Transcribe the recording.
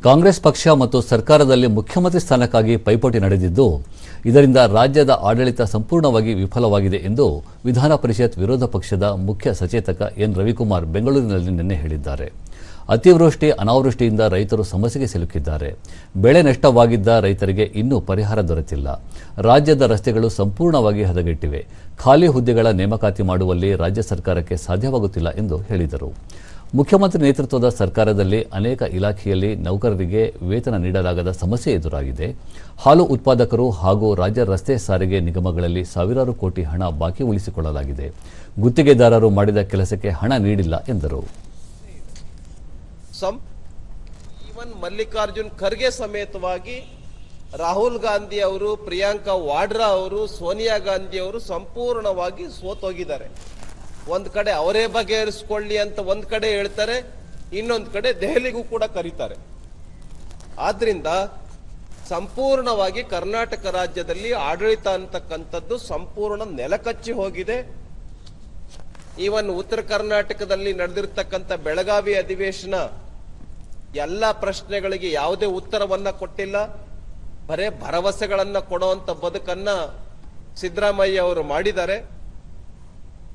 ಕಾಂಗ್ರೆಸ್ ಪಕ್ಷ ಮತ್ತು ಸರ್ಕಾರದಲ್ಲಿ ಮುಖ್ಯಮಂತ್ರಿ ಸ್ಥಾನಕ್ಕಾಗಿ ಪೈಪೋಟಿ ನಡೆದಿದ್ದು ಇದರಿಂದ ರಾಜ್ಯದ ಆಡಳಿತ ಸಂಪೂರ್ಣವಾಗಿ ವಿಫಲವಾಗಿದೆ ಎಂದು ವಿಧಾನ ಪರಿಷತ್ ವಿರೋಧ ಪಕ್ಷದ ಮುಖ್ಯ ಸಚೇತಕ ಎನ್ ರವಿಕುಮಾರ್ ಬೆಂಗಳೂರಿನಲ್ಲಿ ನಿನ್ನೆ ಹೇಳಿದ್ದಾರೆ. ಅತಿವೃಷ್ಟಿ ಅನಾವೃಷ್ಟಿಯಿಂದ ರೈತರು ಸಮಸ್ಯೆಗೆ ಸಿಲುಕಿದ್ದಾರೆ. ಬೆಳೆ ನಷ್ಟವಾಗಿದ್ದ ರೈತರಿಗೆ ಇನ್ನೂ ಪರಿಹಾರ ದೊರೆತಿಲ್ಲ. ರಾಜ್ಯದ ರಸ್ತೆಗಳು ಸಂಪೂರ್ಣವಾಗಿ ಹದಗೆಟ್ಟಿವೆ. ಖಾಲಿ ಹುದ್ದೆಗಳ ನೇಮಕಾತಿ ಮಾಡುವಲ್ಲಿ ರಾಜ್ಯ ಸರ್ಕಾರಕ್ಕೆ ಸಾಧ್ಯವಾಗುತ್ತಿಲ್ಲ ಎಂದು ಹೇಳಿದರು. ಮುಖ್ಯಮಂತ್ರಿ ನೇತೃತ್ವದ ಸರ್ಕಾರದಲ್ಲಿ ಅನೇಕ ಇಲಾಖೆಯಲ್ಲಿ ನೌಕರರಿಗೆ ವೇತನ ನೀಡಲಾಗದ ಸಮಸ್ಯೆ ಎದುರಾಗಿದೆ. ಹಾಲು ಉತ್ಪಾದಕರು ಹಾಗೂ ರಾಜ್ಯ ರಸ್ತೆ ಸಾರಿಗೆ ನಿಗಮಗಳಲ್ಲಿ ಸಾವಿರಾರು ಕೋಟಿ ಹಣ ಬಾಕಿ ಉಳಿಸಿಕೊಳ್ಳಲಾಗಿದೆ. ಗುತ್ತಿಗೆದಾರರು ಮಾಡಿದ ಕೆಲಸಕ್ಕೆ ಹಣ ನೀಡಿಲ್ಲ ಎಂದರು. ಈವನ್ ಮಲ್ಲಿಕಾರ್ಜುನ್ ಖರ್ಗೆ ಸಮೇತವಾಗಿ ರಾಹುಲ್ ಗಾಂಧಿ ಅವರು, ಪ್ರಿಯಾಂಕಾ ವಾಡ್ರಾ ಅವರು, ಸೋನಿಯಾ ಗಾಂಧಿ ಅವರು ಸಂಪೂರ್ಣವಾಗಿ ಸೋತೋಗಿದ್ದಾರೆ. ಒಂದ್ ಕಡೆ ಅವರೇ ಬಗೆಹರಿಸಿಕೊಳ್ಳಿ ಅಂತ ಒಂದ್ ಕಡೆ ಹೇಳ್ತಾರೆ, ಇನ್ನೊಂದ್ ಕಡೆ ದೆಹಲಿಗೂ ಕೂಡ ಕರೀತಾರೆ. ಆದ್ರಿಂದ ಸಂಪೂರ್ಣವಾಗಿ ಕರ್ನಾಟಕ ರಾಜ್ಯದಲ್ಲಿ ಆಡಳಿತ ಅಂತಕ್ಕಂಥದ್ದು ಸಂಪೂರ್ಣ ನೆಲಕಚ್ಚಿ ಹೋಗಿದೆ. ಈವನ್ ಉತ್ತರ ಕರ್ನಾಟಕದಲ್ಲಿ ನಡೆದಿರ್ತಕ್ಕಂಥ ಬೆಳಗಾವಿ ಅಧಿವೇಶನ ಎಲ್ಲ ಪ್ರಶ್ನೆಗಳಿಗೆ ಯಾವುದೇ ಉತ್ತರವನ್ನ ಕೊಟ್ಟಿಲ್ಲ. ಬರೇ ಭರವಸೆಗಳನ್ನ ಕೊಡುವಂತ ಬದುಕನ್ನ ಸಿದ್ದರಾಮಯ್ಯ ಅವರು ಮಾಡಿದ್ದಾರೆ.